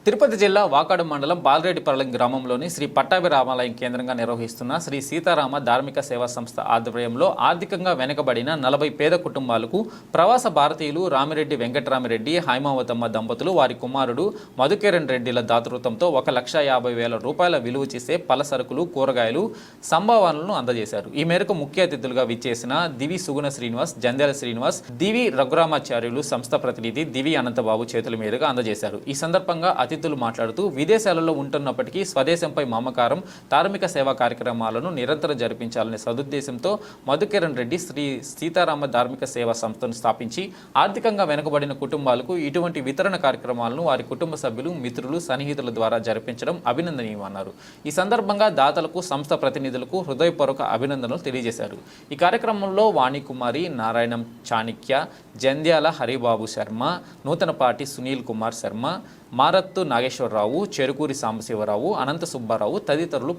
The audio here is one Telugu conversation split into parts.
తిరుపతి జిల్లా వాకాడు మండలం బాలరెడ్డిపాలెం గ్రామంలోని శ్రీ పట్టాభిరామాలయం కేంద్రంగా నిర్వహిస్తున్న శ్రీ సీతారామ ధార్మిక సేవా సంస్థ ఆధ్వర్యంలో ఆర్థికంగా వెనుకబడిన 40 పేద కుటుంబాలకు ప్రవాస భారతీయులు రామిరెడ్డి వెంకటరామిరెడ్డి హైమావతమ్మ దంపతులు వారి కుమారుడు మధుకిరణ్ రెడ్డిల దాతృత్వంతో 1,50,000 రూపాయల విలువ చేసే పలసరుకులు కూరగాయలు సంభావనలను అందజేశారు. ఈ మేరకు ముఖ్య అతిథులుగా విచ్చేసిన దివి సుగుణ శ్రీనివాస్, జంధ్యాల శ్రీనివాస్, దివి రఘురామాచార్యులు సంస్థ ప్రతినిధి దివి అనంతబాబు చేతుల మీదుగా అందజేశారు. ఈ సందర్భంగా అతిథులు మాట్లాడుతూ విదేశాలలో ఉంటున్నప్పటికీ స్వదేశంపై మమకారం, ధార్మిక సేవా కార్యక్రమాలను నిరంతరం జరిపించాలనే సదుద్దేశంతో మధుకిరణ్ రెడ్డి శ్రీ సీతారామ ధార్మిక సేవా సంస్థను స్థాపించి ఆర్థికంగా వెనుకబడిన కుటుంబాలకు ఇటువంటి వితరణ కార్యక్రమాలను వారి కుటుంబ సభ్యులు, మిత్రులు, సన్నిహితుల ద్వారా జరిపించడం అభినందనీయమన్నారు. ఈ సందర్భంగా దాతలకు, సంస్థ ప్రతినిధులకు హృదయపూర్వక అభినందనలు తెలియజేశారు. ఈ కార్యక్రమంలో వాణికుమారి, నారాయణం చాణిక్య, జంధ్యాల హరిబాబు శర్మ, నూతనపాటి సునీల్ కుమార్ శర్మ, మారత్తు నాగేశ్వరరావు, చెరుకూరి సాంబశివరావు, అనంత సుబ్బారావు తదితరులు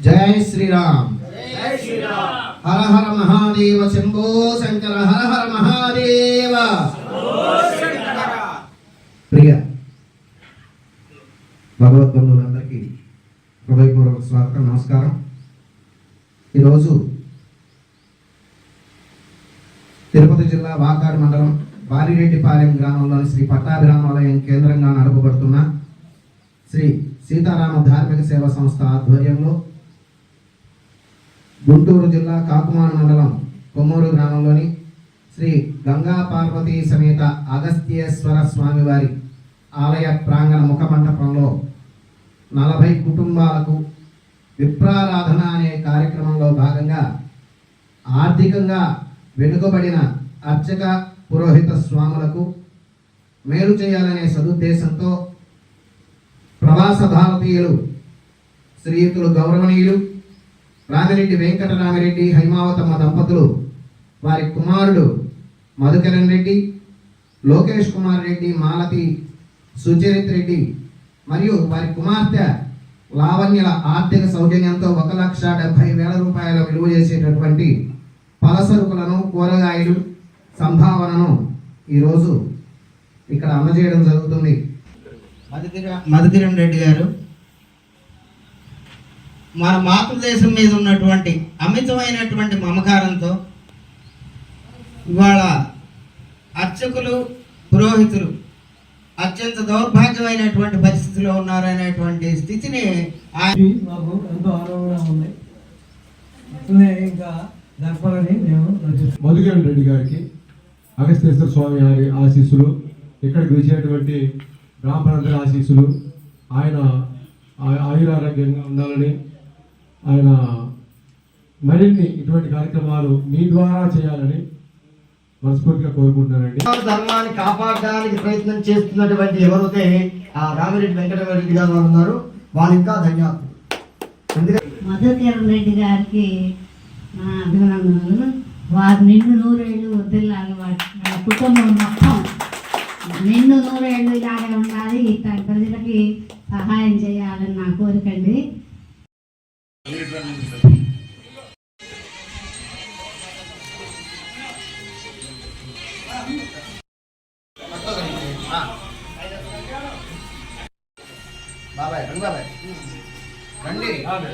जय श्री राम। हर हर महादेव शंभो शंकर हर हर महादेव। प्रिय भगवत बंधुవులందరికీ హృదయపూర్వక స్వాగతం, నమస్కారం. ఈరోజు తిరుపతి జిల్లా వాకాడు మండలం బాలిరెడ్డిపాలెం గ్రామంలోని శ్రీ పట్టాభిరామాలయం కేంద్రంగా నడపబడుతున్న శ్రీ సీతారామ ధార్మిక సేవా సంస్థ ఆధ్వర్యంలో గుంటూరు జిల్లా కాకుమాను మండలం కొమ్మూరు గ్రామంలోని శ్రీ గంగా పార్వతీ సమేత అగస్త్యేశ్వర స్వామివారి ఆలయ ప్రాంగణ ముఖమంటపంలో 40 కుటుంబాలకు విప్రారాధన అనే కార్యక్రమంలో భాగంగా ఆర్థికంగా వెనుకబడిన అర్చక పురోహిత స్వాములకు మేలు చేయాలనే సదుద్దేశంతో ప్రవాస భారతీయులు శ్రీయుతులు గౌరవనీయులు రామిరెడ్డి వెంకటరామిరెడ్డి హైమావతమ్మ దంపతులు వారి కుమారుడు మధుకిరణ్ రెడ్డి, లోకేష్ కుమార్ రెడ్డి, మాలతి సుచరిత్ రెడ్డి మరియు వారి కుమార్తె లావణ్యల ఆర్థిక సౌజన్యంతో 1,70,000 రూపాయల విలువ చేసేటటువంటి పలసరుకులను, కూరగాయలు సంభావనను ఈరోజు ఇక్కడ అందజేయడం జరుగుతుంది. మధుకిరణ్ రెడ్డి గారు మన మాతృదేశం మీద ఉన్నటువంటి అమితమైనటువంటి మమకారంతో ఇవాళ అర్చకులు, పురోహితులు అత్యంత దౌర్భాగ్యమైనటువంటి పరిస్థితిలో ఉన్నారనేటువంటి స్థితిని మాకు ఎంతో ఆనందంగా ఉంది. అట్లనే ఇంకా జరపాలని మేము మధుకిరణ్ రెడ్డి గారికి అగస్త్యేశ్వర స్వామి వారి ఆశీస్సులు, ఇక్కడికి వచ్చేటువంటి బ్రాహ్మణుల ఆశీస్సులు, ఆయన ఆయురారోగ్యంగా ఉండాలని, ఆయన మరిన్ని ఇటువంటి కార్యక్రమాలు మీ ద్వారా చేయాలని మనస్ఫూర్తిగా కోరుకుంటున్నానండి. ధర్మాన్ని కాపాడడానికి ప్రయత్నం చేస్తున్నటువంటి ఎవరైతే ఆ రామిరెడ్డి వెంకటరామిరెడ్డి గారు ఉన్నారు, వారు ఇంకా ధన్యవాదాలు. మధుకిరణ్ రెడ్డి గారికి నా అభినందనలు. వారు నిండు 100 ఏళ్ళు వదిలాలి, వాళ్ళ కుటుంబం మొత్తం నిండు 100 ఏళ్ళు ఇలాగే ఉండాలి, ఇతర ప్రజలకి సహాయం చేయాలని నా కోరికండి. బాబాయ్ రండి,